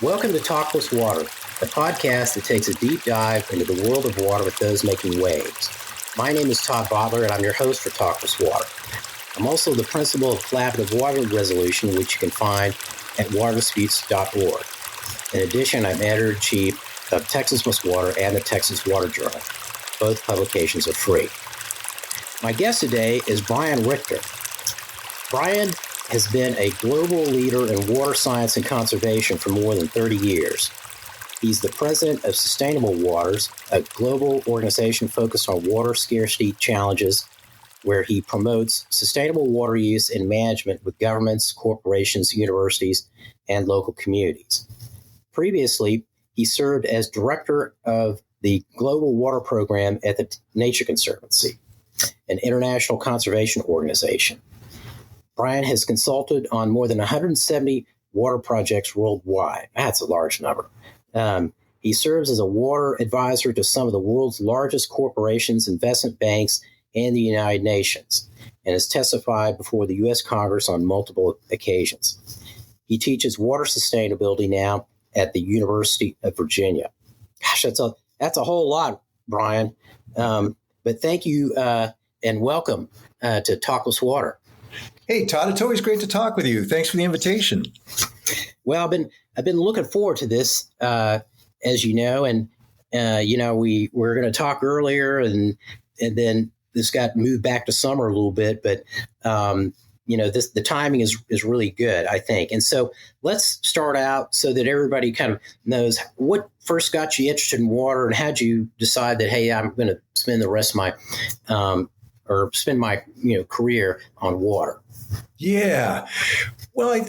Welcome to Talk+Water, the podcast that takes a deep dive into the world of water with those making waves. My name is Todd Bottler, and I'm your host for Talk+Water. I'm also the principal of Collaborative Water Resolution, which you can find at waterdisputes.org. In addition, I'm editor-in-chief of Texas Must Water and the Texas Water Journal. Both publications are free. My guest today is Brian Richter. Brian has been a global leader in water science and conservation for more than 30 years. He's the president of Sustainable Waters, a global organization focused on water scarcity challenges, where he promotes sustainable water use and management with governments, corporations, universities, and local communities. Previously, he served as director of the Global Water Program at the Nature Conservancy, an international conservation organization. Brian has consulted on more than 170 water projects worldwide. That's a large number. He serves as a water advisor to some of the world's largest corporations, investment banks, and the United Nations, and has testified before the U.S. Congress on multiple occasions. He teaches water sustainability now at the University of Virginia. Gosh, that's a whole lot, Brian. But thank you and welcome to Talk+Water. Hey, Todd, it's always great to talk with you. Thanks for the invitation. Well, I've been looking forward to this, as you know, and we were going to talk earlier, and then this got moved back to summer a little bit, but the timing is really good, I think. And so let's start out so that everybody kind of knows what first got you interested in water, and how'd you decide that, hey, I'm going to spend the rest of my career on water. Yeah. Well, I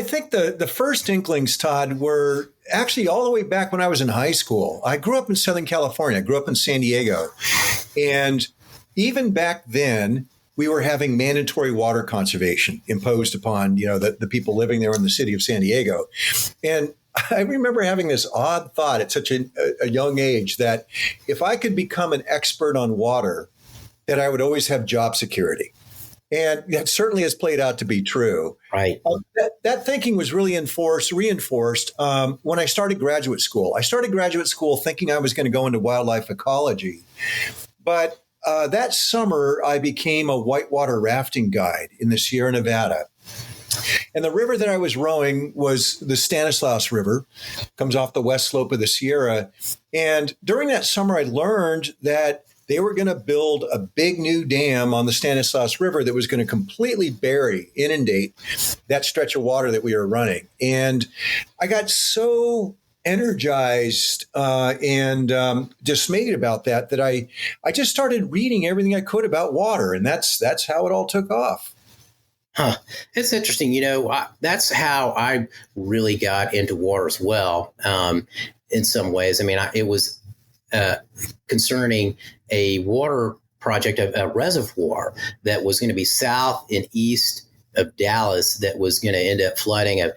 think the first inklings, Todd, were actually all the way back when I was in high school. I grew up in Southern California. I grew up in San Diego. And even back then, we were having mandatory water conservation imposed upon, the people living there in the city of San Diego. And I remember having this odd thought at such a young age that if I could become an expert on water, that I would always have job security. And that certainly has played out to be true. Right. That thinking was really reinforced when I started graduate school. I started graduate school thinking I was going to go into wildlife ecology. But that summer, I became a whitewater rafting guide in the Sierra Nevada. And the river that I was rowing was the Stanislaus River, comes off the west slope of the Sierra. And during that summer, I learned that they were going to build a big new dam on the Stanislaus River that was going to completely inundate that stretch of water that we were running. And I got so energized and dismayed about that I just started reading everything I could about water. And that's how it all took off. Huh. It's interesting. That's how I really got into water as well. In some ways, it was concerning a water project, a reservoir that was going to be south and east of Dallas that was going to end up flooding an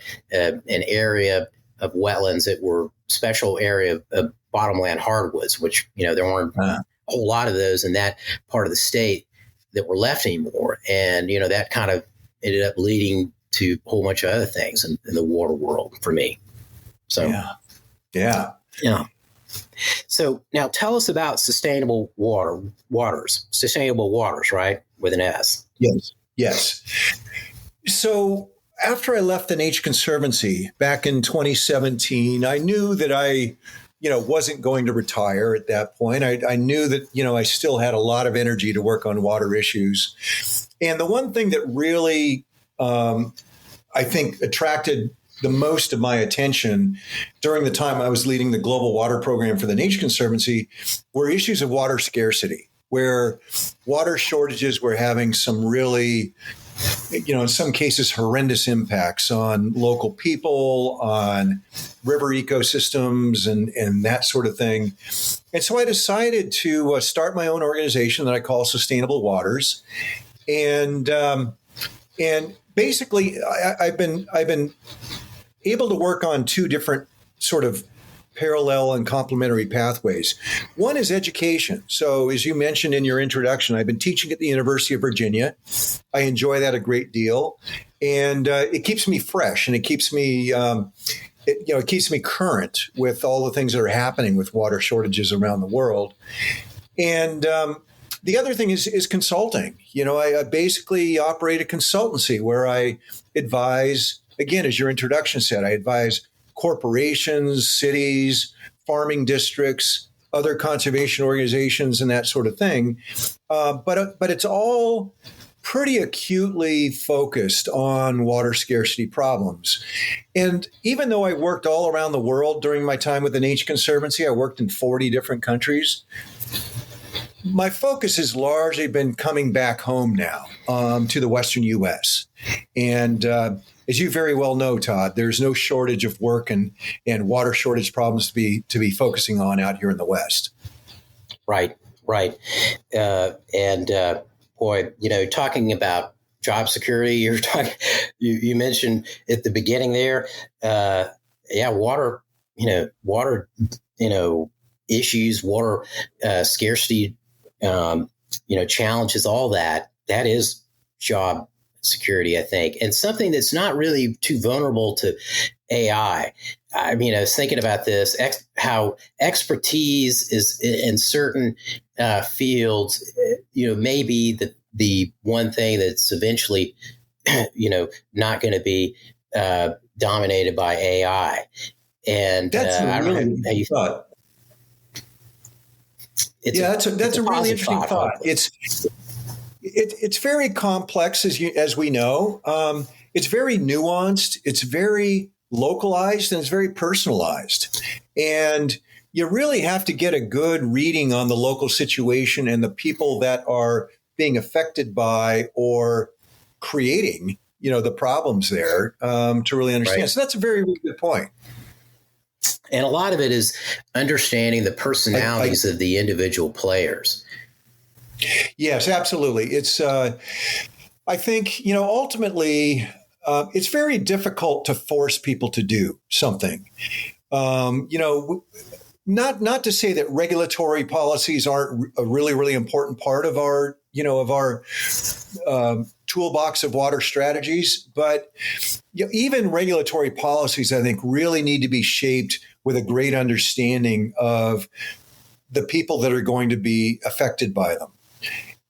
area of wetlands that were special area of bottomland hardwoods, which, there weren't a whole lot of those in that part of the state that were left anymore. And, that kind of ended up leading to a whole bunch of other things in the water world for me. So, yeah. So now tell us about Sustainable Waters, right? With an S. Yes. So after I left the Nature Conservancy back in 2017, I knew that I, wasn't going to retire at that point. I knew that, I still had a lot of energy to work on water issues. And the one thing that really, I think, attracted the most of my attention during the time I was leading the Global Water Program for the Nature Conservancy were issues of water scarcity, where water shortages were having some really, in some cases, horrendous impacts on local people, on river ecosystems, and that sort of thing. And so I decided to start my own organization that I call Sustainable Waters. And basically, I've been able to work on two different sort of parallel and complementary pathways. One is education. So as you mentioned in your introduction, I've been teaching at the University of Virginia. I enjoy that a great deal. And it keeps me fresh, and it keeps me it keeps me current with all the things that are happening with water shortages around the world. And the other thing is consulting. I basically operate a consultancy where I advise, again, as your introduction said, I advise corporations, cities, farming districts, other conservation organizations, and that sort of thing. But it's all pretty acutely focused on water scarcity problems. And even though I worked all around the world during my time with the Nature Conservancy, I worked in 40 different countries. My focus has largely been coming back home now to the Western U.S. And as you very well know, Todd, there's no shortage of work and water shortage problems to be focusing on out here in the West. Right. Boy, talking about job security, you mentioned at the beginning there, water issues, water scarcity, challenges, all that is job security, I think, and something that's not really too vulnerable to AI. I mean, I was thinking about this, how expertise is in certain fields, maybe the one thing that's eventually, not going to be dominated by AI. And that's I don't really know how you thought. That's a really interesting thought. It's very complex, as we know. It's very nuanced. It's very localized, and it's very personalized. And you really have to get a good reading on the local situation and the people that are being affected by or creating, the problems there to really understand. Right. So that's a very, very good point. And a lot of it is understanding the personalities of the individual players. Yes, absolutely. It's, I think, ultimately, it's very difficult to force people to do something. Not to say that regulatory policies aren't a really, really important part of our, toolbox of water strategies, but even regulatory policies, I think, really need to be shaped with a great understanding of the people that are going to be affected by them.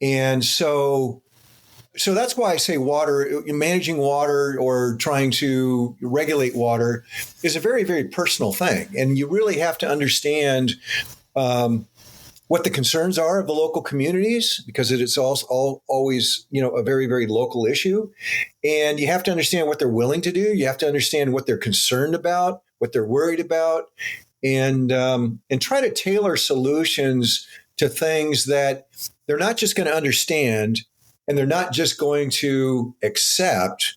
And so that's why I say managing water or trying to regulate water is a very, very personal thing. And you really have to understand what the concerns are of the local communities, because it's always, a very, very local issue. And you have to understand what they're willing to do. You have to understand what they're concerned about, what they're worried about, and try to tailor solutions to things that they're not just going to understand and they're not just going to accept,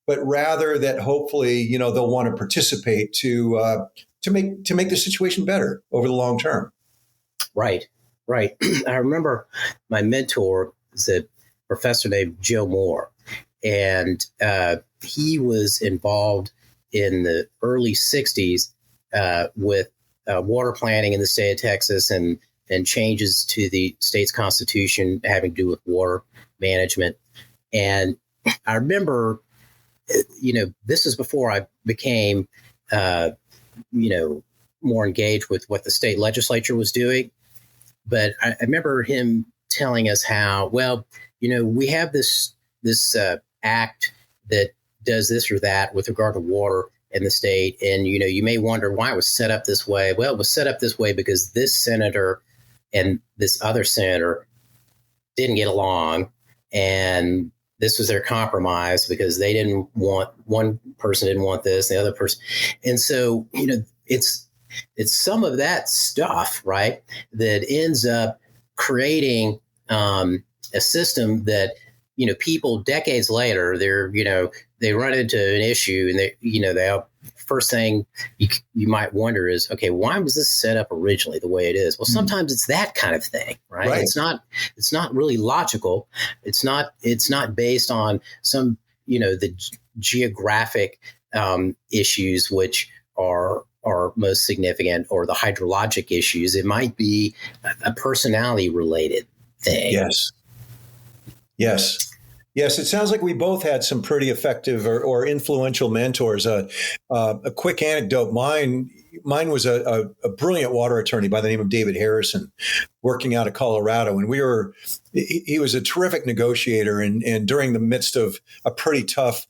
but rather that hopefully, they'll want to participate to make the situation better over the long term. Right. I remember my mentor is a professor named Joe Moore, and he was involved in the early 60s with water planning in the state of Texas and changes to the state's constitution having to do with water management. And I remember, this is before I became, more engaged with what the state legislature was doing. But I remember him telling us how, we have this act that does this or that with regard to water in the state. And, you may wonder why it was set up this way. Well, it was set up this way because this senator and this other senator didn't get along. And this was their compromise because one person didn't want this, the other person. And so, it's some of that stuff, right, that ends up creating a system that, people decades later, they run into an issue and they first thing you might wonder is, okay, why was this set up originally the way it is? Well, sometimes it's that kind of thing, right? It's not really logical. It's not based on some, the geographic issues, which are most significant, or the hydrologic issues. It might be a personality related thing. Yes. Yes, it sounds like we both had some pretty effective or influential mentors. A quick anecdote: mine was a brilliant water attorney by the name of David Harrison, working out of Colorado, and he was a terrific negotiator. And during the midst of a pretty tough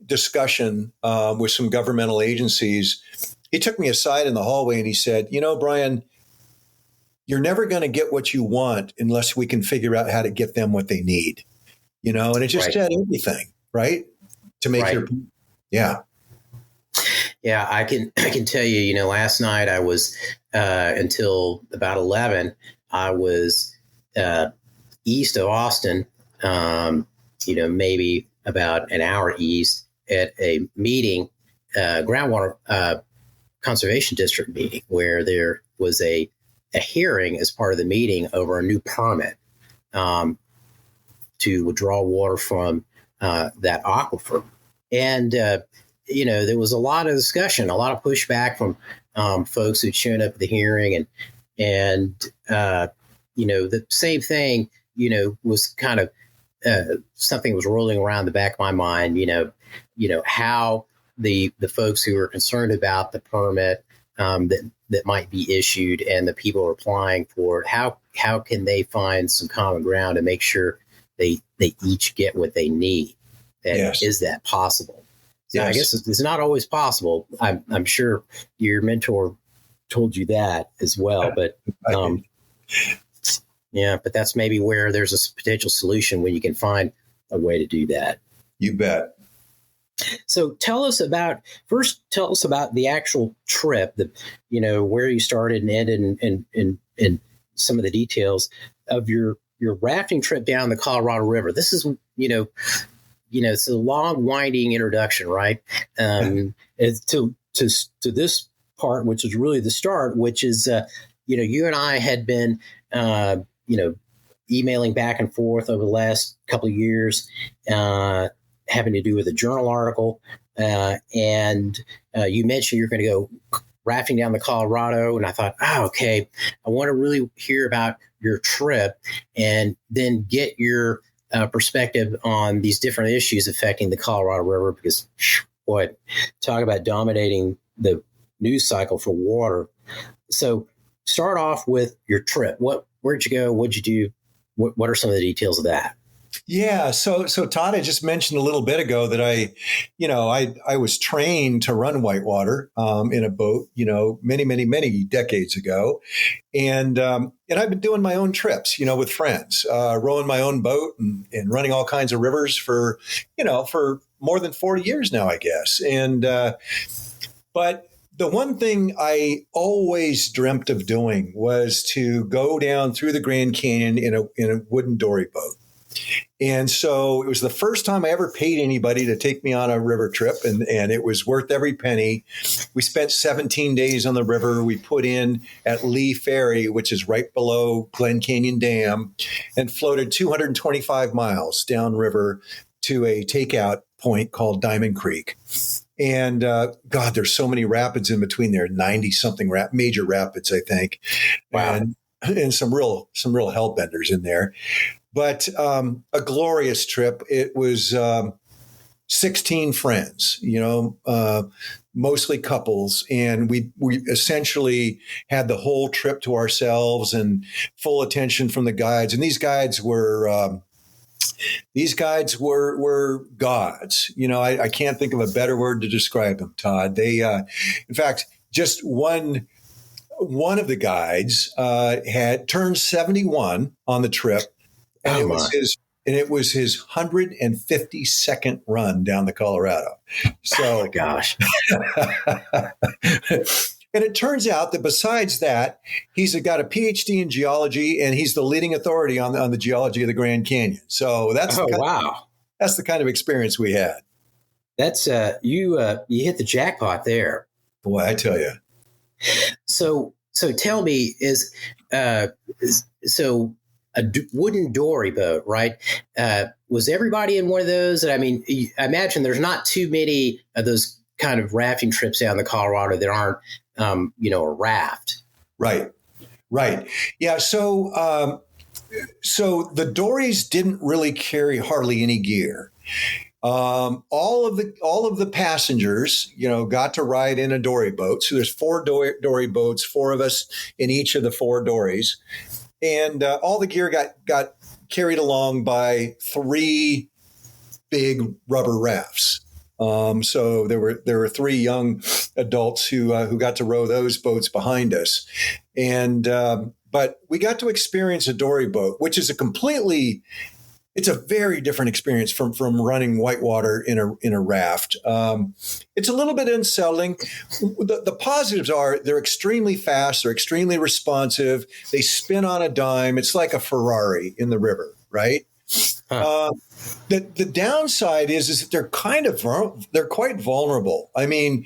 discussion with some governmental agencies, he took me aside in the hallway and he said, Brian, you're never going to get what you want unless we can figure out how to get them what they need. And it just said everything, right? To make your, yeah. Yeah, I can tell you, last night I was, until about 11, I was east of Austin, maybe about an hour east at a meeting, groundwater conservation district meeting, where there was a hearing as part of the meeting over a new permit to withdraw water from that aquifer. And, there was a lot of discussion, a lot of pushback from folks who'd shown up at the hearing. And the same thing, was kind of something that was rolling around the back of my mind, how the folks who were concerned about the permit that might be issued and the people applying for it, how can they find some common ground to make sure they each get what they need? And yes. Is that possible? So yes. I guess it's not always possible. I'm sure your mentor told you that as well, but but that's maybe where there's a potential solution when you can find a way to do that. You bet. So tell us about the actual trip, where you started and ended, and some of the details of your rafting trip down the Colorado River. This is, it's a long, winding introduction, right? It's to this part, which is really the start, which is, you and I had been, emailing back and forth over the last couple of years, having to do with a journal article. And you mentioned you're going to go rafting down the Colorado. And I thought, okay, I want to really hear about your trip and then get your perspective on these different issues affecting the Colorado River, because boy, talk about dominating the news cycle for water. So start off with your trip. Where'd you go? What'd you do? What are some of the details of that? Yeah. So Todd, I just mentioned a little bit ago that I was trained to run whitewater in a boat, many, many, many decades ago. And I've been doing my own trips, with friends, rowing my own boat and running all kinds of rivers for more than 40 years now, I guess. And, but the one thing I always dreamt of doing was to go down through the Grand Canyon in a wooden dory boat. And so it was the first time I ever paid anybody to take me on a river trip, and it was worth every penny. We spent 17 days on the river. We put in at Lee Ferry, which is right below Glen Canyon Dam, and floated 225 miles downriver to a takeout point called Diamond Creek. And God, there's so many rapids in between there, 90-something major rapids, I think. Wow. And some real hellbenders in there. But a glorious trip. It was 16 friends, mostly couples. And we essentially had the whole trip to ourselves and full attention from the guides. And these guides were gods. I can't think of a better word to describe them, Todd. They, in fact, just one of the guides had turned 71 on the trip. And it was his 152nd run down the Colorado. So, oh my gosh. And it turns out that besides that, he's got a PhD in geology, and he's the leading authority on the geology of the Grand Canyon. So that's the kind of experience we had. That's you hit the jackpot there. Boy, I tell you. So tell me, a wooden dory boat, right? Was everybody in one of those? I mean, I imagine there's not too many of those kind of rafting trips down the Colorado that aren't, a raft. Right. Yeah. So So the dories didn't really carry hardly any gear. All of the passengers, got to ride in a dory boat. So there's four dory boats, four of us in each of the four dories, and all the gear got carried along by three big rubber rafts. So there were three young adults who got to row those boats behind us, and but we got to experience a dory boat, which is it's a very different experience from running whitewater in a raft. It's a little bit unsettling. The positives are they're extremely fast, they're extremely responsive, they spin on a dime. It's like a Ferrari in the river, right? Huh. The downside is that they're quite vulnerable. I mean,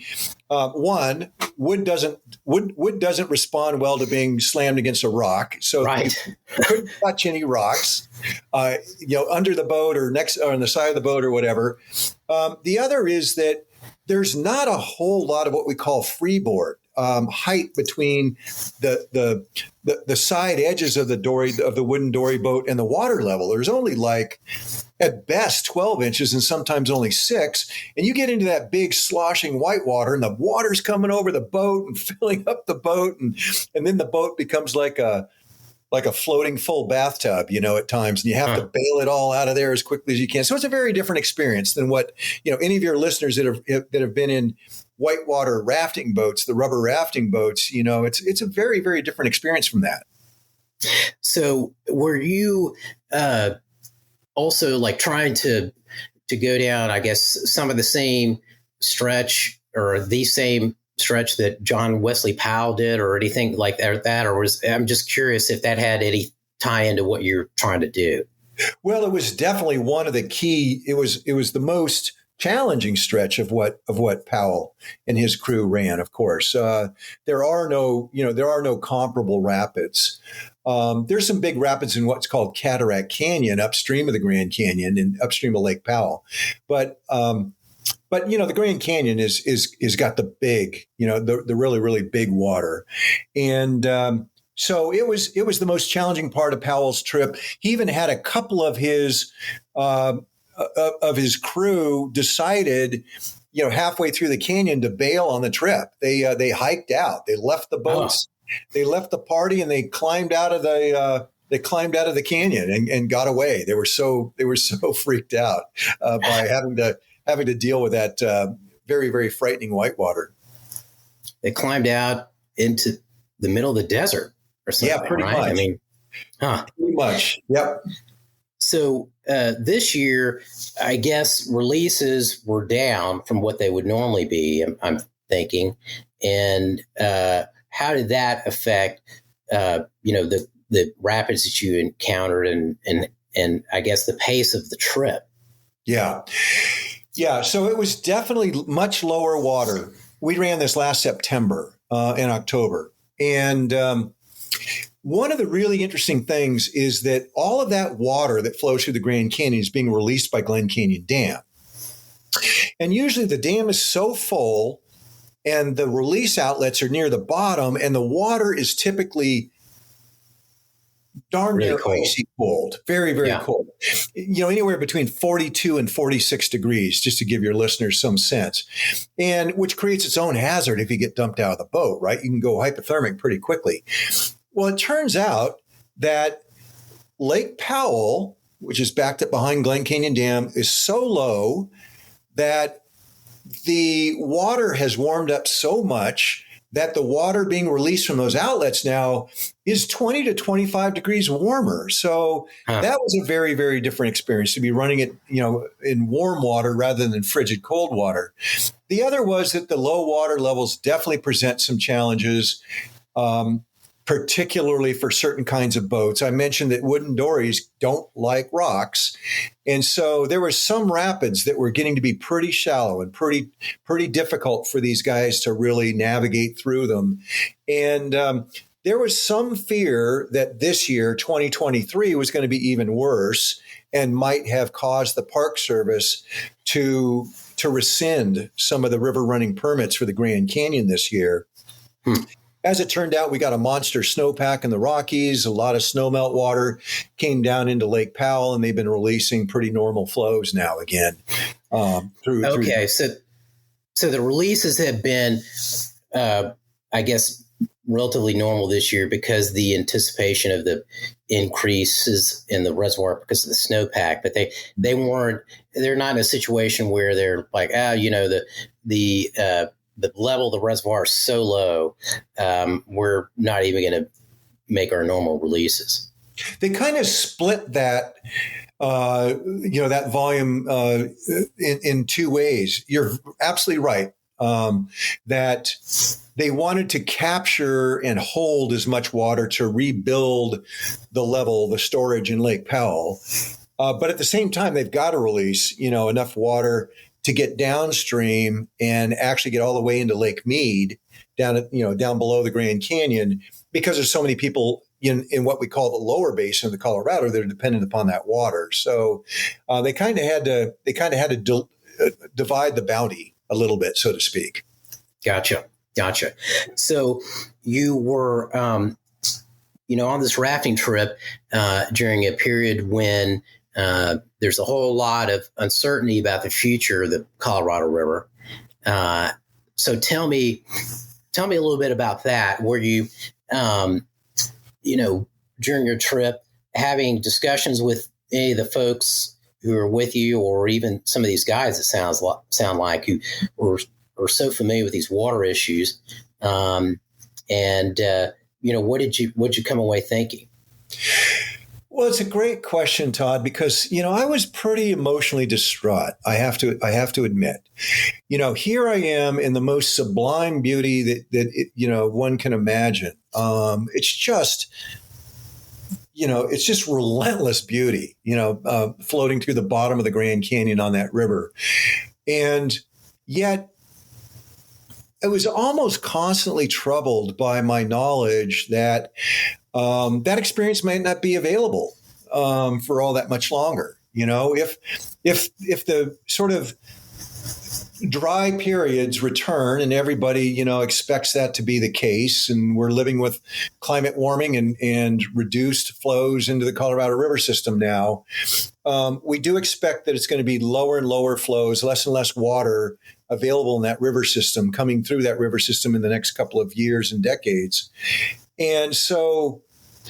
one, wood doesn't respond well to being slammed against a rock, so right. You couldn't touch any rocks, under the boat or on the side of the boat or whatever. The other is that there's not a whole lot of what we call freeboard height between the side edges of the wooden dory boat and the water level. There's only at best 12 inches and sometimes only 6. And you get into that big sloshing whitewater and the water's coming over the boat and filling up the boat. And then the boat becomes like a floating full bathtub, at times. And you have to bail it all out of there as quickly as you can. So it's a very different experience than what, any of your listeners that have been in whitewater rafting boats, the rubber rafting boats, it's a very, very different experience from that. So were you also trying to go down, I guess, some of the same stretch or the same stretch that John Wesley Powell did or anything like that? Or I'm just curious if that had any tie into what you're trying to do. Well, it was definitely one of the key. It was the most challenging stretch of what Powell and his crew ran. Of course, there are no comparable rapids. There's some big rapids in what's called Cataract Canyon, upstream of the Grand Canyon and upstream of Lake Powell, but the Grand Canyon is got the big, the really, really big water, and so it was the most challenging part of Powell's trip. He even had a couple of his crew decided, halfway through the canyon to bail on the trip. They hiked out. They left the boats. Oh. They left the party and they climbed out of the canyon and got away. They were so freaked out by having to deal with that very, very frightening whitewater. They climbed out into the middle of the desert or something. Yeah, pretty right? much. I mean, pretty much. Yep. So this year, I guess releases were down from what they would normally be, I'm thinking. And how did that affect, the rapids that you encountered and I guess the pace of the trip? Yeah. Yeah. So it was definitely much lower water. We ran this last September in October. And one of the really interesting things is that all of that water that flows through the Grand Canyon is being released by Glen Canyon Dam. And usually the dam is so full and the release outlets are near the bottom and the water is typically darn near icy cold, very, very cold, anywhere between 42 and 46 degrees, just to give your listeners some sense, and which creates its own hazard if you get dumped out of the boat, right? You can go hypothermic pretty quickly. Well, it turns out that Lake Powell, which is backed up behind Glen Canyon Dam, is so low that the water has warmed up so much that the water being released from those outlets now is 20 to 25 degrees warmer. So that was a very, very different experience to be running it, in warm water rather than frigid cold water. The other was that the low water levels definitely present some challenges, particularly for certain kinds of boats. I mentioned that wooden dories don't like rocks. And so there were some rapids that were getting to be pretty shallow and pretty difficult for these guys to really navigate through them. And there was some fear that this year, 2023, was going to be even worse and might have caused the Park Service to rescind some of the river running permits for the Grand Canyon this year. As it turned out, we got a monster snowpack in the Rockies. A lot of snowmelt water came down into Lake Powell, and they've been releasing pretty normal flows now again. Okay, so the releases have been, I guess, relatively normal this year because the anticipation of the increases in the reservoir because of the snowpack. But they're not in a situation where they're like, the level of the reservoir is so low, we're not even going to make our normal releases. They kind of split that, that volume in two ways. You're absolutely right that they wanted to capture and hold as much water to rebuild the storage in Lake Powell. But at the same time, they've got to release, enough water to get downstream and actually get all the way into Lake Mead down below the Grand Canyon, because there's so many people in what we call the lower basin of the Colorado that are dependent upon that water. So they kind of had to divide the bounty a little bit, so to speak. Gotcha. So you were, on this rafting trip during a period when there's a whole lot of uncertainty about the future of the Colorado River. So tell me a little bit about that. Were you, during your trip, having discussions with any of the folks who are with you, or even some of these guys that sound like who are so familiar with these water issues? What did you come away thinking? Well, it's a great question, Todd, because, I was pretty emotionally distraught. I have to admit, here I am in the most sublime beauty that one can imagine. It's just relentless beauty, floating through the bottom of the Grand Canyon on that river. And yet I was almost constantly troubled by my knowledge that that experience might not be available for all that much longer. If the sort of dry periods return and everybody, expects that to be the case, and we're living with climate warming and reduced flows into the Colorado River system now, we do expect that it's going to be lower and lower flows, less and less water available in that river system, coming through that river system in the next couple of years and decades. And so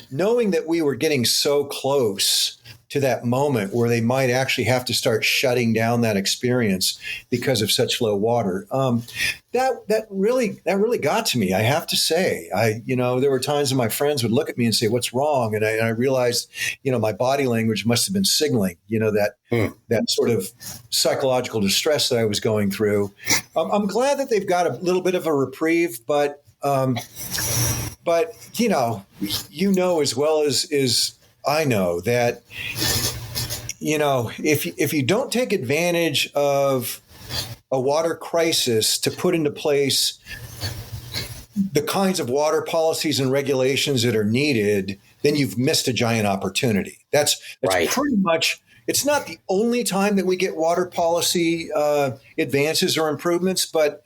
knowing that we were getting so close to that moment where they might actually have to start shutting down that experience because of such low water, that really got to me. I have to say, there were times when my friends would look at me and say, "What's wrong?" And I realized, my body language must have been signaling, that sort of psychological distress that I was going through. I'm glad that they've got a little bit of a reprieve, but as well as I know that, if you don't take advantage of a water crisis to put into place the kinds of water policies and regulations that are needed, then you've missed a giant opportunity. That's right. Pretty much. It's not the only time that we get water policy advances or improvements, but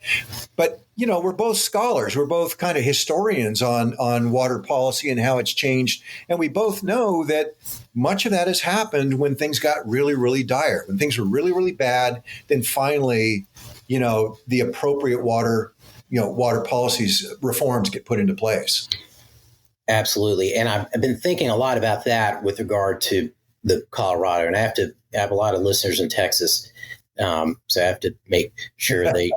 we're both scholars. We're both kind of historians on water policy and how it's changed. And we both know that much of that has happened when things got really, really dire, when things were really, really bad. Then finally, the appropriate water policies reforms get put into place. Absolutely. And I've been thinking a lot about that with regard to the Colorado, and I have a lot of listeners in Texas, so I have to make sure they,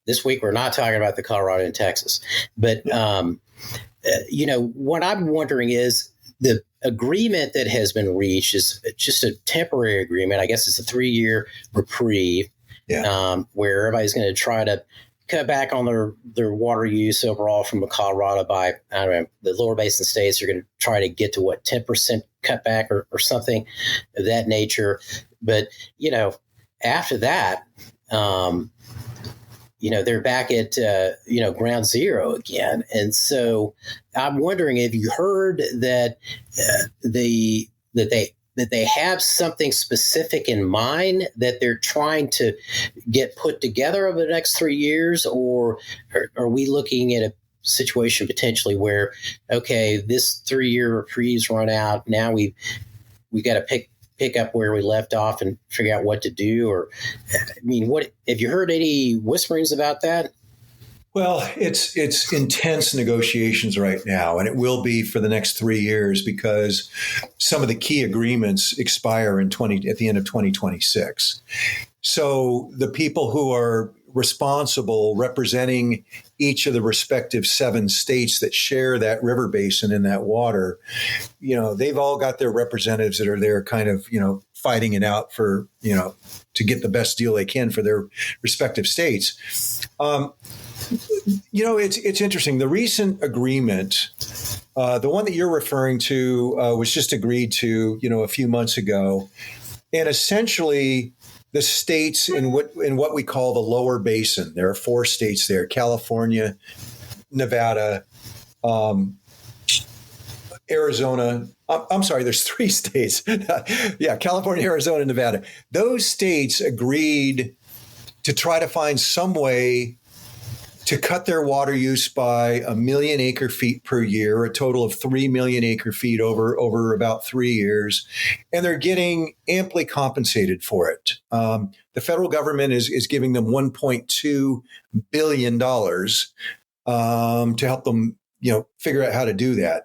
this week we're not talking about the Colorado and Texas, but what I'm wondering is the agreement that has been reached is just a temporary agreement. I guess it's a 3-year reprieve, where everybody's going to try to cut back on their water use overall from Colorado by, I don't know, the lower basin states are going to try to get to 10% cutback or something of that nature. But, after that, they're back at, ground zero again. And so I'm wondering, have you heard that they that they have something specific in mind that they're trying to get put together over the next 3 years, or are we looking at a situation potentially where, okay, this 3-year reprieve's run out, now we got to pick up where we left off and figure out what to do? Or, I mean, what have you heard any whisperings about that? Well, it's intense negotiations right now, and it will be for the next 3 years because some of the key agreements expire at the end of 2026. So the people who are responsible, representing each of the respective 7 states that share that river basin and that water, they've all got their representatives that are there kind of, fighting it out for, to get the best deal they can for their respective states. It's interesting. The recent agreement, the one that you're referring to, was just agreed to, a few months ago. And essentially, the states in what we call the lower basin, there are 4 states there: California, Nevada, Arizona. I'm sorry, there's 3 states. Yeah, California, Arizona, Nevada. Those states agreed to try to find some way to cut their water use by 1 million acre feet per year, a total of 3 million acre feet over about 3 years. And they're getting amply compensated for it. The federal government is giving them $1.2 billion to help them, figure out how to do that.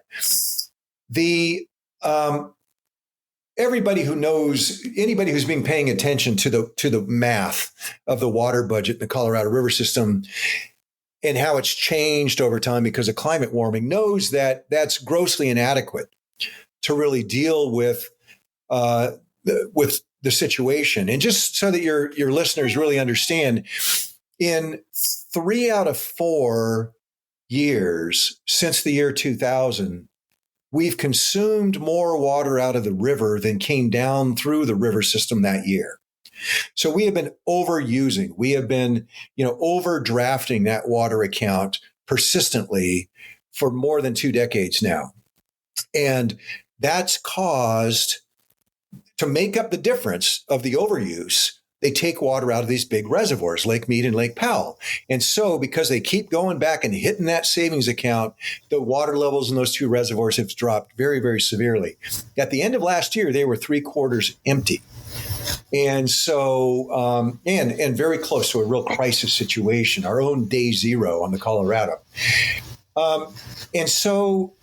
Anybody who's been paying attention to the math of the water budget in the Colorado River system and how it's changed over time because of climate warming knows that that's grossly inadequate to really deal with the situation. And just so that your listeners really understand, in 3 out of 4 years since the year 2000, we've consumed more water out of the river than came down through the river system that year. So we have been overusing, we have been, overdrafting that water account persistently for more than 2 decades now. And that's caused, to make up the difference of the overuse, they take water out of these big reservoirs, Lake Mead and Lake Powell. And so because they keep going back and hitting that savings account, the water levels in those 2 reservoirs have dropped very, very severely. At the end of last year, they were 3/4 empty. And so, and very close to a real crisis situation, our own day zero on the Colorado. And so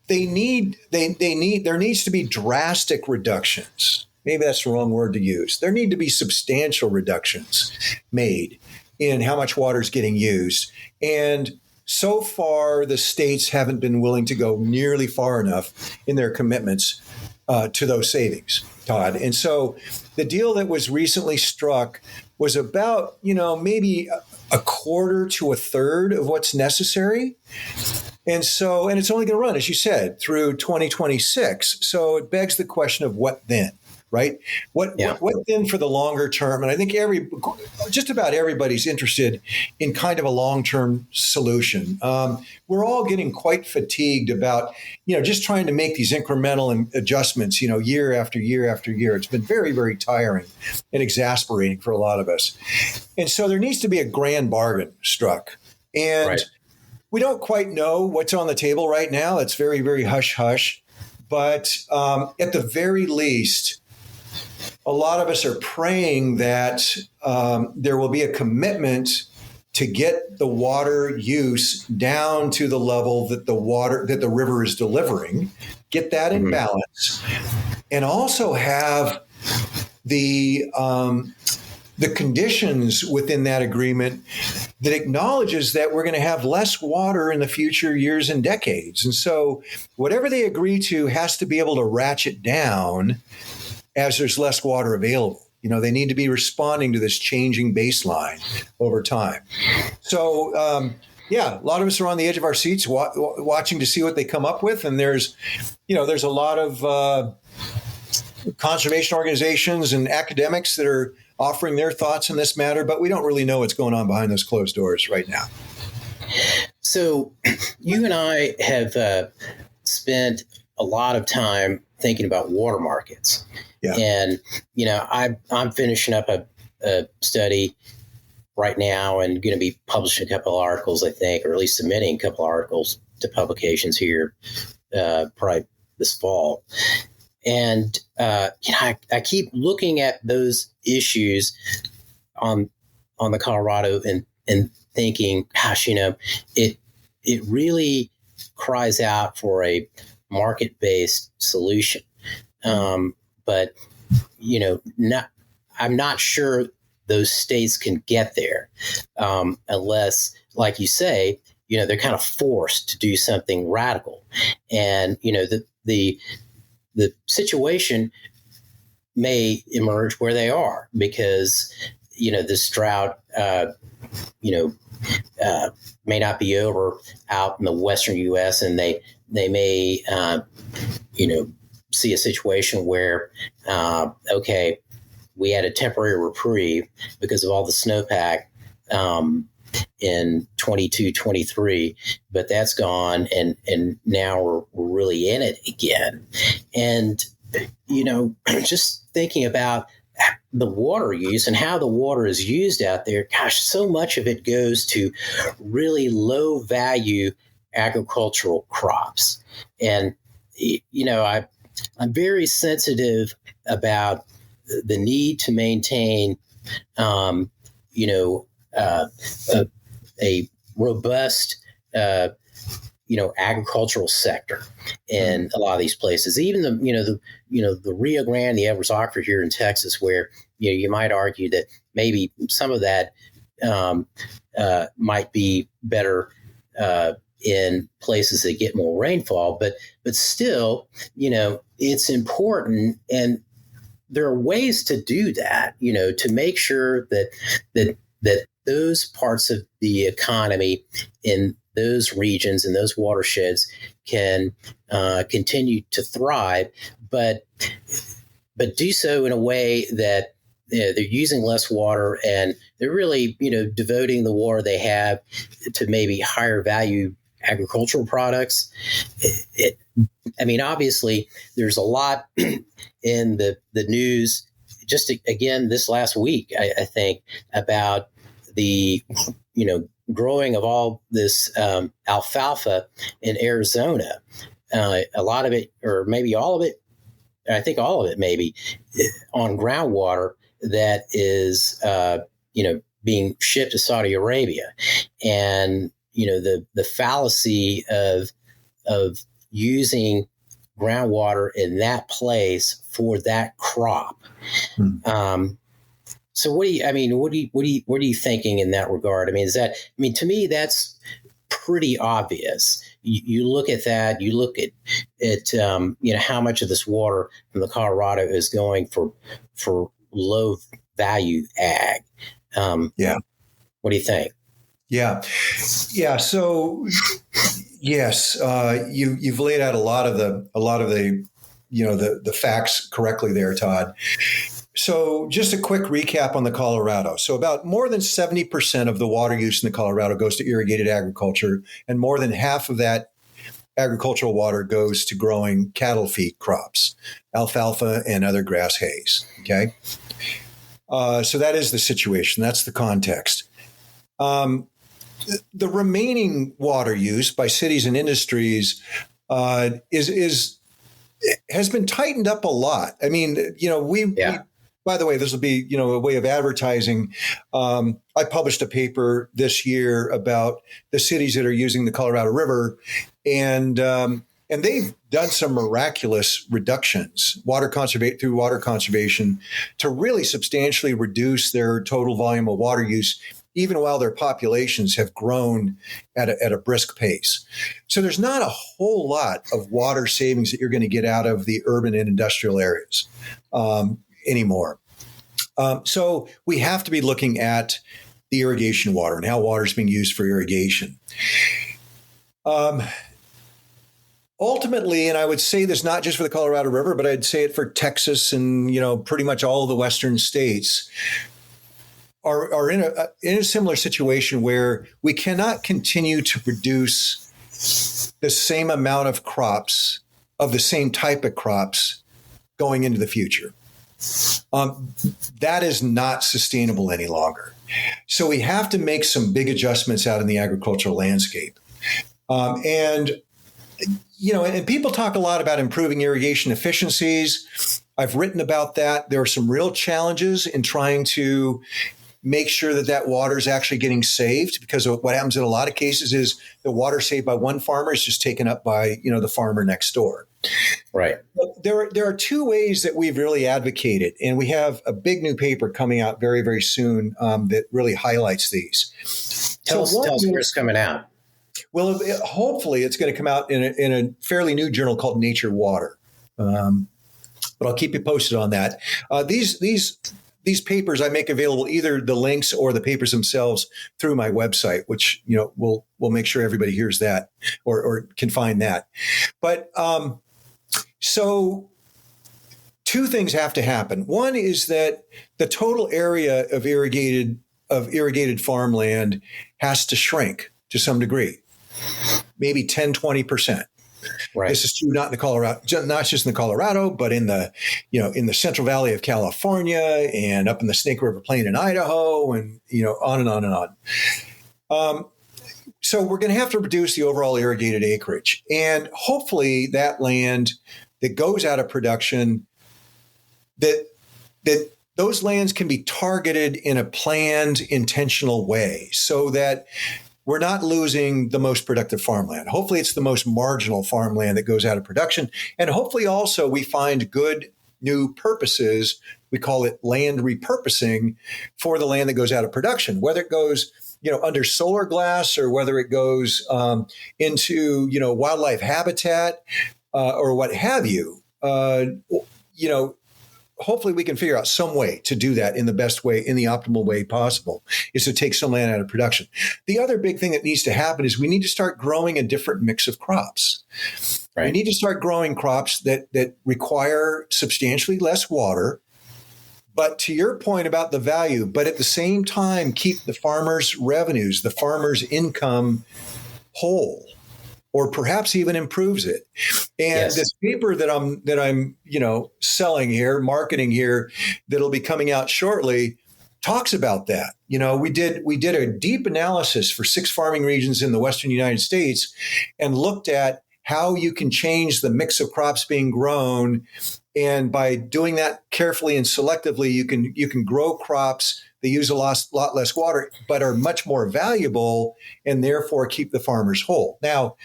there needs to be drastic reductions. Maybe that's the wrong word to use. There need to be substantial reductions made in how much water is getting used. And so far, the states haven't been willing to go nearly far enough in their commitments to those savings, Todd. And so the deal that was recently struck was about, maybe a quarter to a third of what's necessary. And so, and it's only going to run, as you said, through 2026. So it begs the question of what then? Right? What then for the longer term? And I think just about everybody's interested in kind of a long-term solution. We're all getting quite fatigued about, just trying to make these incremental adjustments, year after year after year. It's been very, very tiring and exasperating for a lot of us. And so there needs to be a grand bargain struck. And we don't quite know what's on the table right now. It's very, very hush-hush. But at the very least, a lot of us are praying that there will be a commitment to get the water use down to the level that the river is delivering, get that in balance, and also have the conditions within that agreement that acknowledges that we're going to have less water in the future years and decades. And so whatever they agree to has to be able to ratchet down as there's less water available. They need to be responding to this changing baseline over time. So, a lot of us are on the edge of our seats watching to see what they come up with. And there's a lot of conservation organizations and academics that are offering their thoughts on this matter, but we don't really know what's going on behind those closed doors right now. So you and I have spent a lot of time thinking about water markets. Yeah. And, I'm finishing up a study right now and going to be publishing a couple of articles, I think, or at least submitting a couple of articles to publications here probably this fall. And, I keep looking at those issues on the Colorado and thinking, gosh, it really cries out for a market-based solution. But, I'm not sure those states can get there unless, like you say, they're kind of forced to do something radical. And, the situation may emerge where they are because, this drought, may not be over out in the western U.S. and they may, see a situation where, okay, we had a temporary reprieve because of all the snowpack in 22-23, but that's gone, and now we're really in it again. And just thinking about the water use and how the water is used out there, gosh, so much of it goes to really low value agricultural crops. And I'm very sensitive about the need to maintain, a robust, agricultural sector in a lot of these places. Even the Rio Grande, the Edwards Aquifer here in Texas, where you might argue that maybe some of that might be better in places that get more rainfall, but still, it's important, and there are ways to do that, to make sure that those parts of the economy in those regions and those watersheds can continue to thrive, but do so in a way that they're using less water and they're really, devoting the water they have to maybe higher value agricultural products. Obviously, there's a lot in the news. Just again, this last week, I think about the growing of all this alfalfa in Arizona. A lot of it, or maybe all of it, I think all of it, maybe on groundwater that is being shipped to Saudi Arabia, and the fallacy of using groundwater in that place for that crop. So what are you thinking in that regard? To me, that's pretty obvious. You look at that, you look at how much of this water from the Colorado is going for low value ag. What do you think? Yeah. So yes, you've laid out a lot of the the facts correctly there, Todd. So just a quick recap on the Colorado. So about more than 70% of the water use in the Colorado goes to irrigated agriculture, and more than half of that agricultural water goes to growing cattle feed crops, alfalfa and other grass hays. Okay. So that is the situation. That's the context. The remaining water use by cities and industries has been tightened up a lot. We by the way, this will be, a way of advertising. I published a paper this year about the cities that are using the Colorado River, and they've done some miraculous reductions through water conservation to really substantially reduce their total volume of water use, even while their populations have grown at a brisk pace. So there's not a whole lot of water savings that you're going to get out of the urban and industrial areas anymore. So we have to be looking at the irrigation water and how water is being used for irrigation. Ultimately, and I would say this not just for the Colorado River, but I'd say it for Texas and, pretty much all of the western states, are in a similar situation where we cannot continue to produce the same amount of crops of the same type of crops going into the future. That is not sustainable any longer. So we have to make some big adjustments out in the agricultural landscape. And people talk a lot about improving irrigation efficiencies. I've written about that. There are some real challenges in trying to make sure that water is actually getting saved, because what happens in a lot of cases is the water saved by one farmer is just taken up by, the farmer next door. Right. But there are two ways that we've really advocated, and we have a big new paper coming out very, very soon that really highlights these. Tell us where it's coming out. Well, hopefully it's going to come out in a fairly new journal called Nature Water. But I'll keep you posted on that. These papers I make available, either the links or the papers themselves, through my website, which we'll make sure everybody hears that or can find that. But so two things have to happen. One is that the total area of irrigated farmland has to shrink to some degree, maybe 10, 20%. Right. This is true not just in the Colorado, but in the Central Valley of California and up in the Snake River Plain in Idaho, and on and on and on. So we're going to have to reduce the overall irrigated acreage, and hopefully that land that goes out of production, that those lands can be targeted in a planned, intentional way, so that we're not losing the most productive farmland. Hopefully it's the most marginal farmland that goes out of production. And hopefully also we find good new purposes. We call it land repurposing for the land that goes out of production, whether it goes, under solar glass, or whether it goes into, wildlife habitat or what have you. Hopefully we can figure out some way to do that in the best way, in the optimal way possible, is to take some land out of production. The other big thing that needs to happen is we need to start growing a different mix of crops. Right. We need to start growing crops that require substantially less water, but to your point about the value, but at the same time, keep the farmer's revenues, the farmer's income whole, or perhaps even improves it. And this paper that I'm selling here, marketing here, that'll be coming out shortly, talks about that. We did a deep analysis for 6 farming regions in the Western United States and looked at how you can change the mix of crops being grown. And by doing that carefully and selectively, you can grow crops that use a lot less water, but are much more valuable, and therefore keep the farmers whole. Now,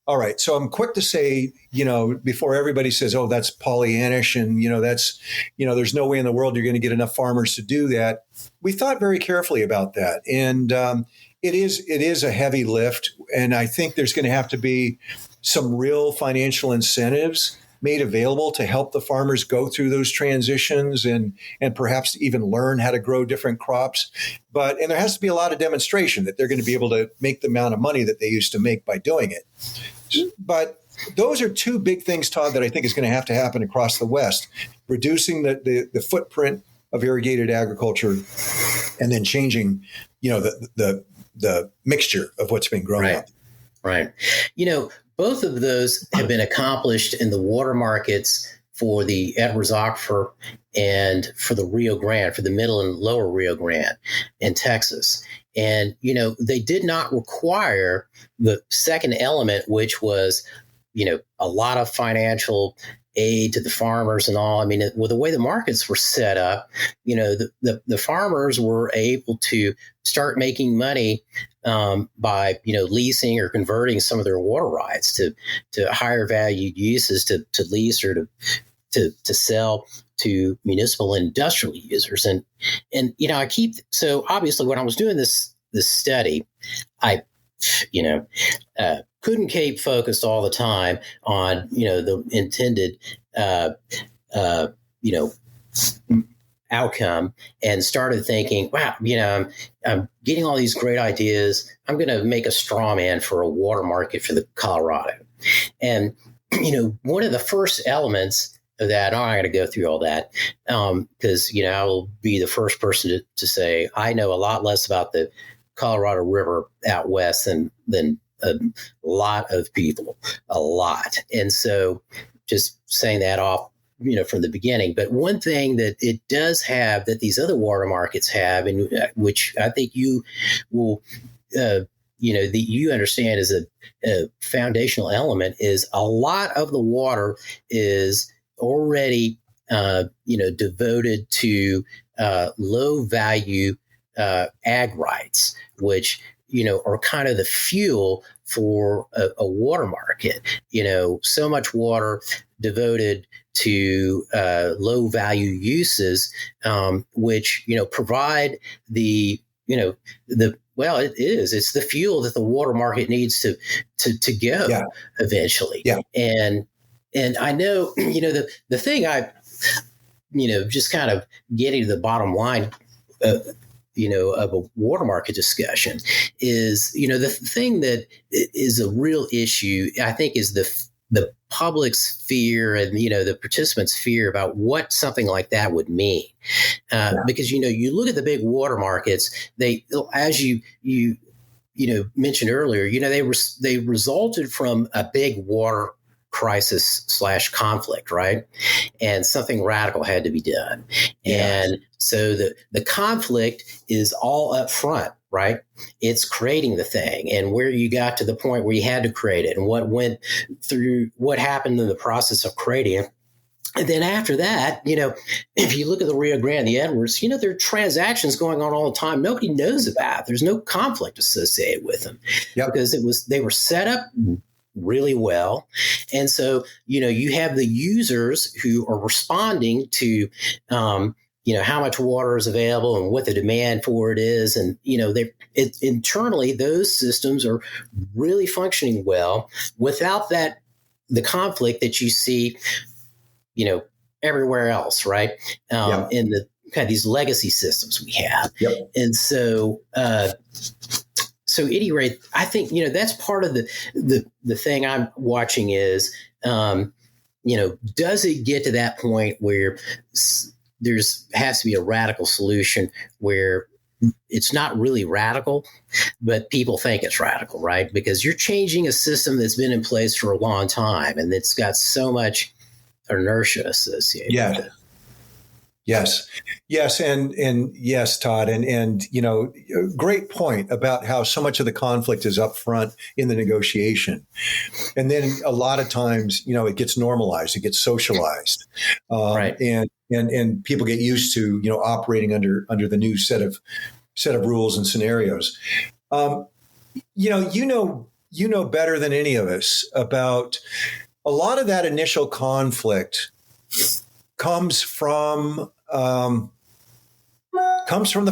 all right, so I'm quick to say, before everybody says, "Oh, that's Pollyannish," and there's no way in the world you're going to get enough farmers to do that. We thought very carefully about that, and it is a heavy lift, and I think there's going to have to be some real financial incentives made available to help the farmers go through those transitions and perhaps even learn how to grow different crops. And there has to be a lot of demonstration that they're going to be able to make the amount of money that they used to make by doing it. But those are two big things, Todd, that I think is going to happen across the West: reducing the footprint of irrigated agriculture, and then changing, the mixture of what's been grown up. Right. Both of those have been accomplished in the water markets for the Edwards Aquifer and for the Rio Grande, for the middle and lower Rio Grande in Texas. And, they did not require the second element, which was, a lot of financial aid to the farmers and all. I mean, with the way the markets were set up, the farmers were able to start making money by, leasing or converting some of their water rights to higher valued uses to lease or to sell to municipal and industrial users. And so obviously when I was doing this study, I couldn't keep focused all the time on, the intended, outcome, and started thinking, wow, I'm getting all these great ideas. I'm going to make a straw man for a water market for the Colorado. And, one of the first elements of that, I'm not going to go through all that because, I will be the first person to say I know a lot less about the Colorado River out west than a lot of people, a lot. And so just saying that off, from the beginning. But one thing that it does have that these other water markets have, and which I think you will, that you understand is a foundational element, is a lot of the water is already, devoted to low value ag rights, which, are kind of the fuel for a water market. So much water devoted to low value uses, which, provide it's the fuel that the water market needs to go eventually. Yeah. And I know, the thing I, just kind of getting to the bottom line, of a water market discussion is, the thing that is a real issue, I think, is the public's fear and, the participants' fear about what something like that would mean. Because, you look at the big water markets, they, as you mentioned earlier, they resulted from a big water crisis / conflict, right? And something radical had to be done. Yes. And so the conflict is all up front, right? It's creating the thing and where you got to the point where you had to create it and what went through, what happened in the process of creating it. And then after that, if you look at the Rio Grande, the Edwards, there are transactions going on all the time. Nobody knows about. There's no conflict associated with them because they were set up really well. And so, you have the users who are responding to, how much water is available and what the demand for it is. And, internally, those systems are really functioning well without the conflict that you see, everywhere else, right? In the kind of these legacy systems we have. Yep. And so, so at any rate, I think, that's part of the thing I'm watching is, does it get to that point where has to be a radical solution where it's not really radical, but people think it's radical, right? Because you're changing a system that's been in place for a long time and it's got so much inertia associated with it. Yes. And yes, Todd. And, great point about how so much of the conflict is up front in the negotiation. And then a lot of times, it gets normalized, it gets socialized. Right. And people get used to, operating under the new set of rules and scenarios. You know better than any of us about a lot of that initial conflict comes from the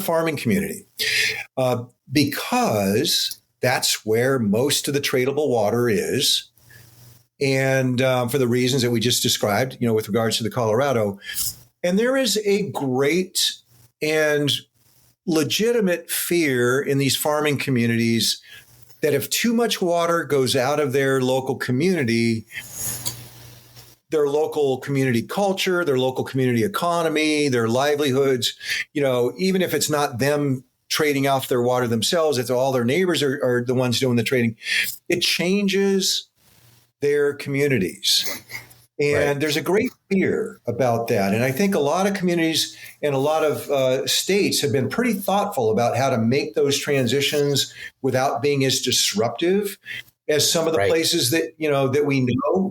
farming community because that's where most of the tradable water is. And for the reasons that we just described, with regards to the Colorado. And there is a great and legitimate fear in these farming communities that if too much water goes out of their local community, their local community culture, their local community economy, their livelihoods, even if it's not them trading off their water themselves, it's all their neighbors are the ones doing the trading. It changes their communities. And there's a great fear about that. And I think a lot of communities and a lot of states have been pretty thoughtful about how to make those transitions without being as disruptive as some of the places that, that we know,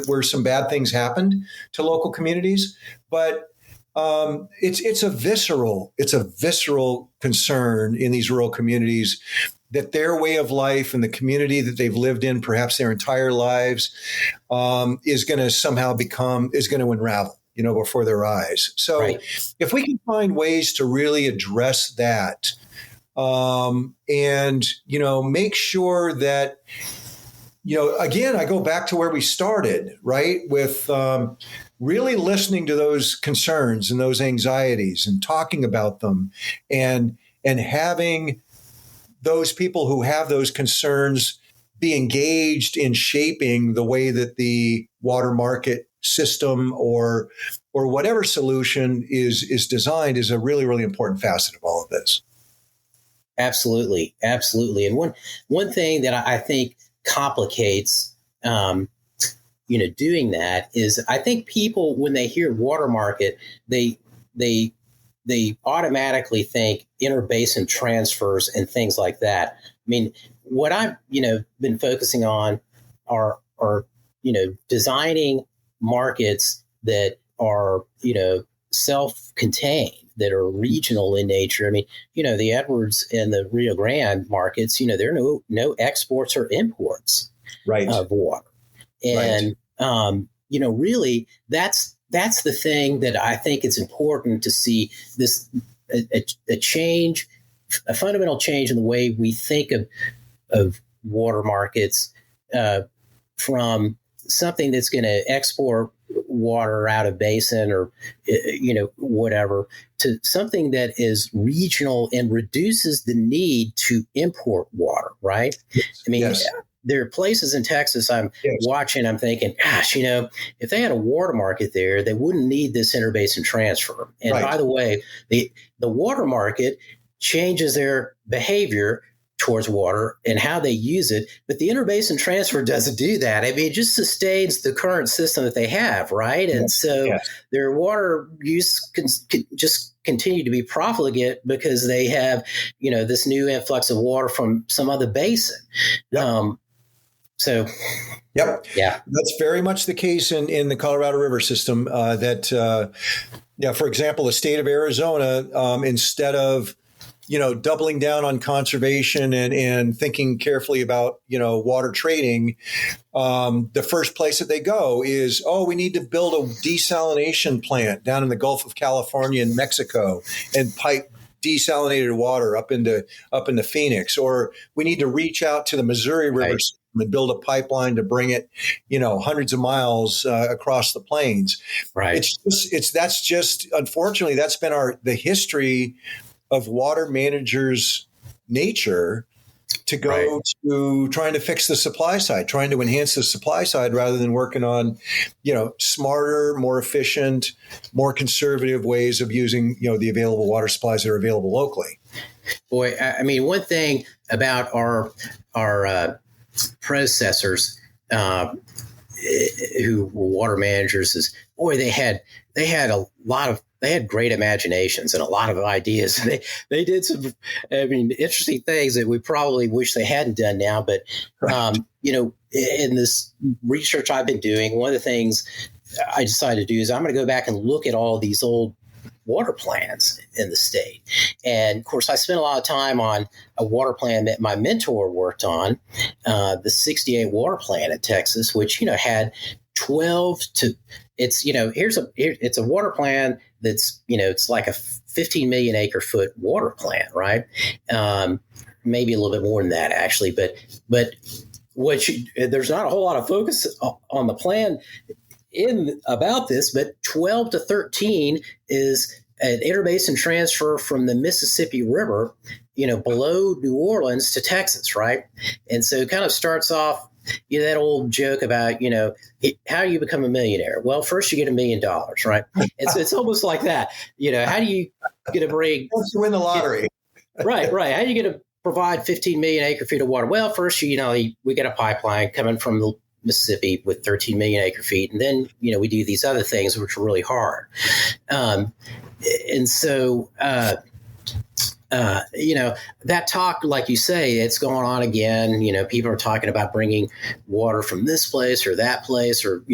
where some bad things happened to local communities. But it's a visceral concern in these rural communities that their way of life and the community that they've lived in perhaps their entire lives is going to unravel, before their eyes. So if we can find ways to really address that, and, make sure that, again, I go back to where we started, right? With really listening to those concerns and those anxieties and talking about them and having those people who have those concerns be engaged in shaping the way that the water market system or whatever solution is designed is a really, really important facet of all of this. Absolutely. Absolutely. And one thing that I think complicates, doing that is I think people, when they hear water market, they automatically think interbasin transfers and things like that. I mean, what I've, been focusing on are designing markets that are, self-contained, that are regional in nature. I mean, the Edwards and the Rio Grande markets, there are no exports or imports of water. And, really, that's the thing that I think it's important to see this, a change, a fundamental change in the way we think of water markets, from something that's going to export water out of basin or, whatever, to something that is regional and reduces the need to import water, right? I mean, there are places in Texas I'm watching, I'm thinking, gosh, if they had a water market there, they wouldn't need this interbasin transfer. And by the way, the water market changes their behavior towards water and how they use it. But the interbasin transfer doesn't do that. I mean, it just sustains the current system that they have, right? And so their water use can just continue to be profligate because they have, this new influx of water from some other basin. That's very much the case in the Colorado River system. For example, the state of Arizona, instead of doubling down on conservation and thinking carefully about, water trading, the first place that they go is, we need to build a desalination plant down in the Gulf of California and Mexico and pipe desalinated water up into Phoenix, or we need to reach out to the Missouri River system and build a pipeline to bring it, hundreds of miles across the plains. Right. That's just unfortunately that's been the history of water managers' nature, to go to trying to fix the supply side, trying to enhance the supply side rather than working on, smarter, more efficient, more conservative ways of using, the available water supplies that are available locally. Boy, I mean, one thing about our predecessors who were water managers is, boy, they had great imaginations and a lot of ideas. They did some, interesting things that we probably wish they hadn't done now. But, in this research I've been doing, one of the things I decided to do is I'm going to go back and look at all these old water plans in the state. And of course, I spent a lot of time on a water plan that my mentor worked on, the 68 water plan in Texas, which, had 12 to, it's a water plan that's, it's like a 15 million acre foot water plant, right? Maybe a little bit more than that, actually. But there's not a whole lot of focus on the plan about this, but 12 to 13 is an interbasin transfer from the Mississippi River, below New Orleans to Texas, right? And so it kind of starts off, that old joke about, how do you become a millionaire? Well, first you get $1 million, right? It's almost like that. How do you get to bring? Once you win the lottery. Right. How do you get to provide 15 million acre feet of water? Well, first, we get a pipeline coming from the Mississippi with 13 million acre feet. And then, we do these other things, which are really hard. And so, that talk, like you say, it's going on again. People are talking about bringing water from this place or that place, or,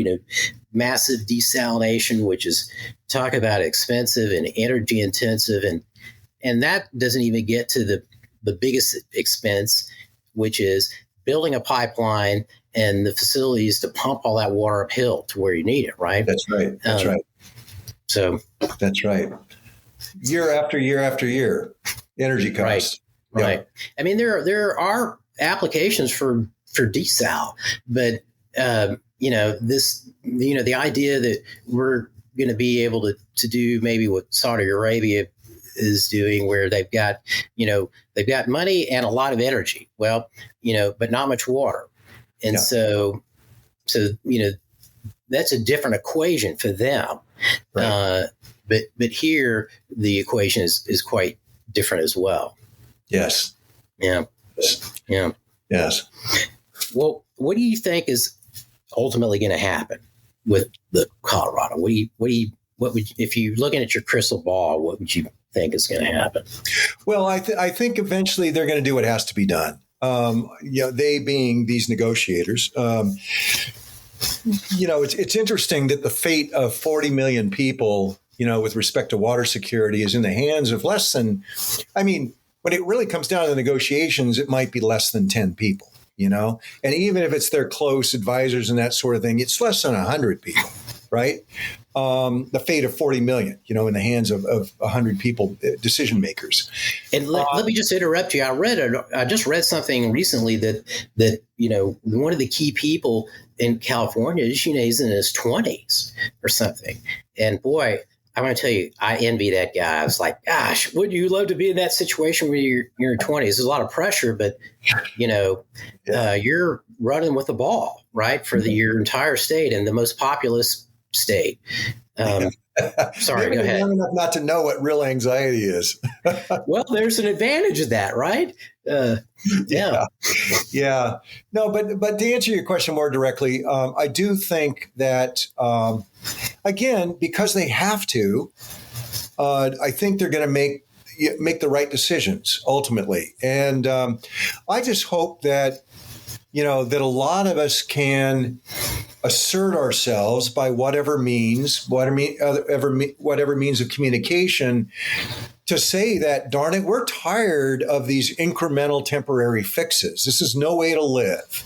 massive desalination, which is talk about expensive and energy intensive. And that doesn't even get to the biggest expense, which is building a pipeline and the facilities to pump all that water uphill to where you need it. Right. That's right. So that's right. Year after year after year. Energy costs. Right. Yeah. I mean, there are applications for desal, but the idea that we're going to be able to do maybe what Saudi Arabia is doing, where they've got money and a lot of energy. Well, but not much water, and so that's a different equation for them. Right. But here the equation is quite different as well. Yes. Yeah. Yeah. Yes. Well, what do you think is ultimately going to happen with the Colorado? What would, if you're looking at your crystal ball, what would you think is going to happen? Well, I think eventually they're going to do what has to be done. They being these negotiators. It's interesting that the fate of 40 million people, with respect to water security, is in the hands of less than, when it really comes down to the negotiations, it might be less than 10 people, and even if it's their close advisors and that sort of thing, it's less than 100 people, right? The fate of 40 million, in the hands of 100 people, decision makers. And let me just interrupt you. I just read something recently that one of the key people in California is, he's in his 20s or something. And boy, I'm going to tell you, I envy that guy. I was like, gosh, wouldn't you love to be in that situation where you're in your 20s? There's a lot of pressure, but, you're running with the ball, right, for your entire state and the most populous state. Sorry, go ahead. Young enough not to know what real anxiety is. Well, there's an advantage of that, right? Yeah. No, but to answer your question more directly, I do think that, again, because they have to, I think they're going to make the right decisions ultimately. And I just hope that, that a lot of us can assert ourselves by whatever means of communication, to say that, darn it, we're tired of these incremental temporary fixes. This is no way to live.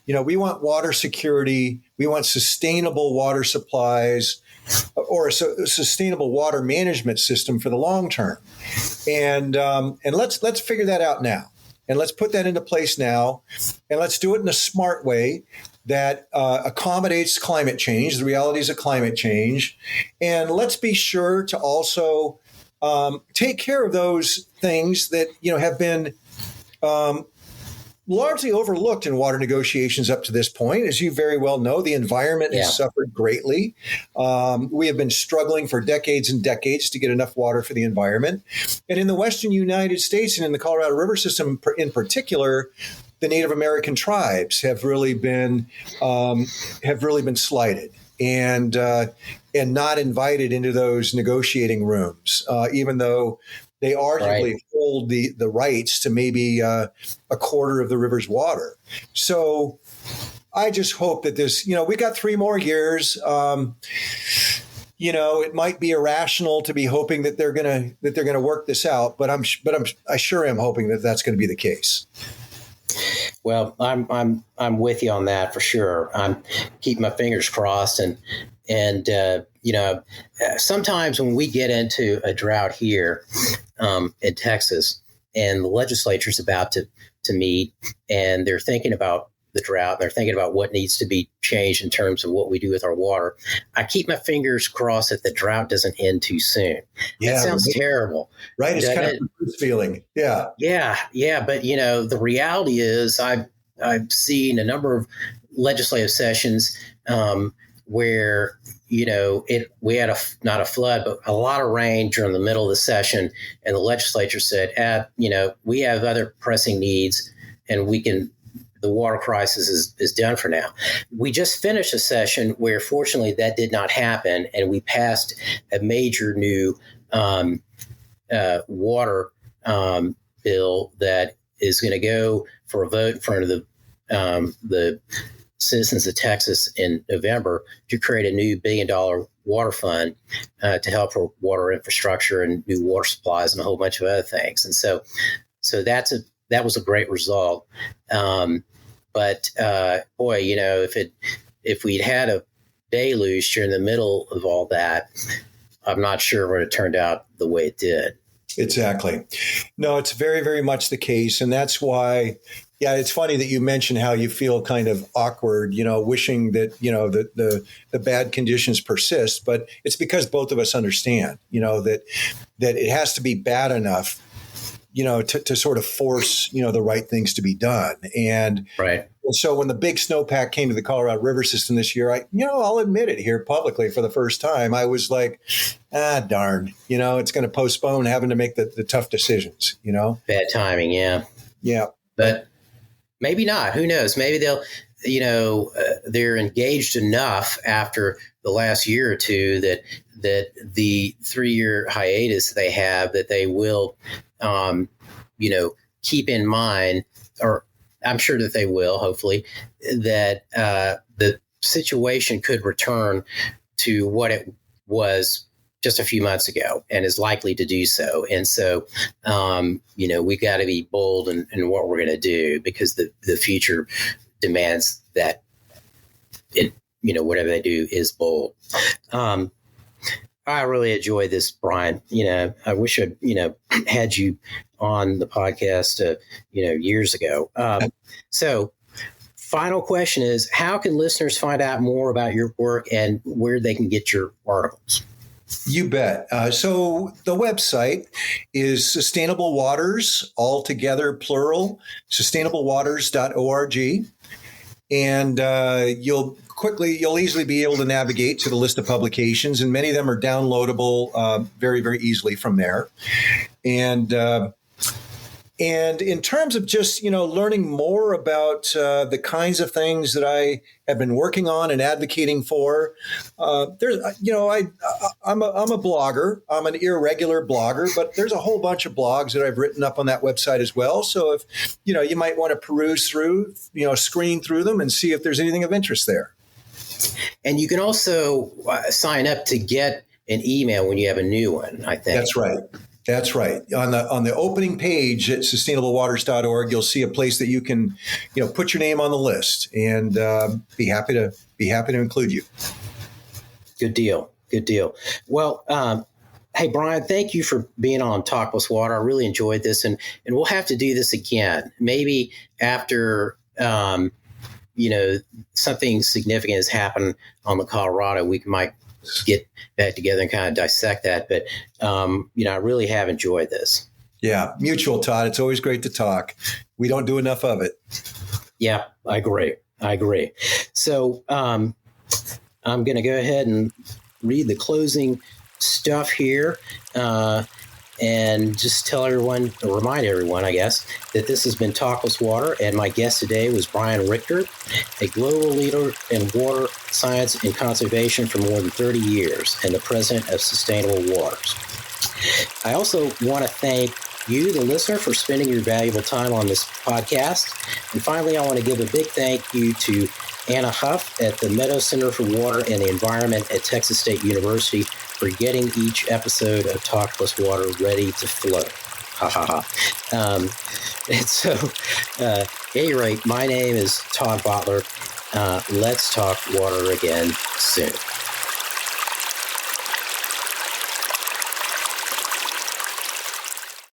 We want water security. We want sustainable water supplies, or a sustainable water management system for the long term. And let's figure that out now. And let's put that into place now. And let's do it in a smart way that accommodates climate change, the realities of climate change. And let's be sure to also take care of those things that, have been largely overlooked in water negotiations up to this point. As you very well know, the environment has suffered greatly. We have been struggling for decades and decades to get enough water for the environment. And in the Western United States and in the Colorado River system in particular, the Native American tribes have really been slighted and not invited into those negotiating rooms, even though they arguably hold the rights to maybe a quarter of the river's water. So I just hope that this, we got 3 more years. It might be irrational to be hoping that they're gonna work this out, but I sure am hoping that that's going to be the case. Well, I'm with you on that for sure. I'm keeping my fingers crossed, and sometimes when we get into a drought here in Texas, and the legislature's about to meet, and they're thinking about the drought, they're thinking about what needs to be changed in terms of what we do with our water, I keep my fingers crossed that the drought doesn't end too soon. Yeah, that sounds terrible. Right. It's kind of a feeling. Yeah. Yeah. But, the reality is I've seen a number of legislative sessions where, we had not a flood, but a lot of rain during the middle of the session. And the legislature said, we have other pressing needs, and the water crisis is done for now. We just finished a session where, fortunately, that did not happen, and we passed a major new water bill that is going to go for a vote in front of the citizens of Texas in November to create a new $1 billion water fund to help for water infrastructure and new water supplies and a whole bunch of other things. And so that was a great result. But boy, if we'd had a deluge during the middle of all that, I'm not sure it would have turned out the way it did. Exactly. No, it's very, very much the case. And that's why, it's funny that you mentioned how you feel kind of awkward, wishing that, the bad conditions persist. But it's because both of us understand, that it has to be bad enough to sort of force, the right things to be done. And right. So when the big snowpack came to the Colorado River system this year, I'll admit it here publicly for the first time, I was like, darn, it's going to postpone having to make the tough decisions, Bad timing. Yeah. Yeah. But maybe not. Who knows? Maybe they'll, they're engaged enough after the last year or two that the 3-year hiatus they have, that they will, keep in mind, or I'm sure that they will, hopefully, that the situation could return to what it was just a few months ago, and is likely to do so. And so, we got to be bold in what we're going to do, because the future demands that it, whatever they do is bold. I really enjoyed this, Brian. I wish I'd, had you on the podcast, years ago. So final question is, how can listeners find out more about your work and where they can get your articles? You bet. So the website is Sustainable Waters, all together, plural, sustainablewaters.org. And you'll easily be able to navigate to the list of publications, and many of them are downloadable very, very easily from there. And in terms of just, learning more about the kinds of things that I have been working on and advocating for, I'm a blogger. I'm an irregular blogger, but there's a whole bunch of blogs that I've written up on that website as well. So if, you might want to peruse through, screen through them and see if there's anything of interest there. And you can also sign up to get an email when you have a new one, I think. That's right. On the opening page at sustainablewaters.org, you'll see a place that you can, put your name on the list, and be happy to include you. Good deal. Well, hey, Brian, thank you for being on Talk+Water. I really enjoyed this, and we'll have to do this again. Maybe after something significant has happened on the Colorado, we might get back together and kind of dissect that. But, I really have enjoyed this. Yeah. Mutual, Todd. It's always great to talk. We don't do enough of it. Yeah, I agree. So I'm going to go ahead and read the closing stuff here. And just remind everyone, I guess, that this has been Talk+Water, and my guest today was Brian Richter, a global leader in water science and conservation for more than 30 years, and the president of Sustainable Waters. I also want to thank you, the listener, for spending your valuable time on this podcast. And finally, I want to give a big thank you to Anna Huff at the Meadow Center for Water and the Environment at Texas State University for getting each episode of Talk+Water ready to flow. Ha ha ha. And so, at any rate, my name is Todd Bottler. Let's talk water again soon.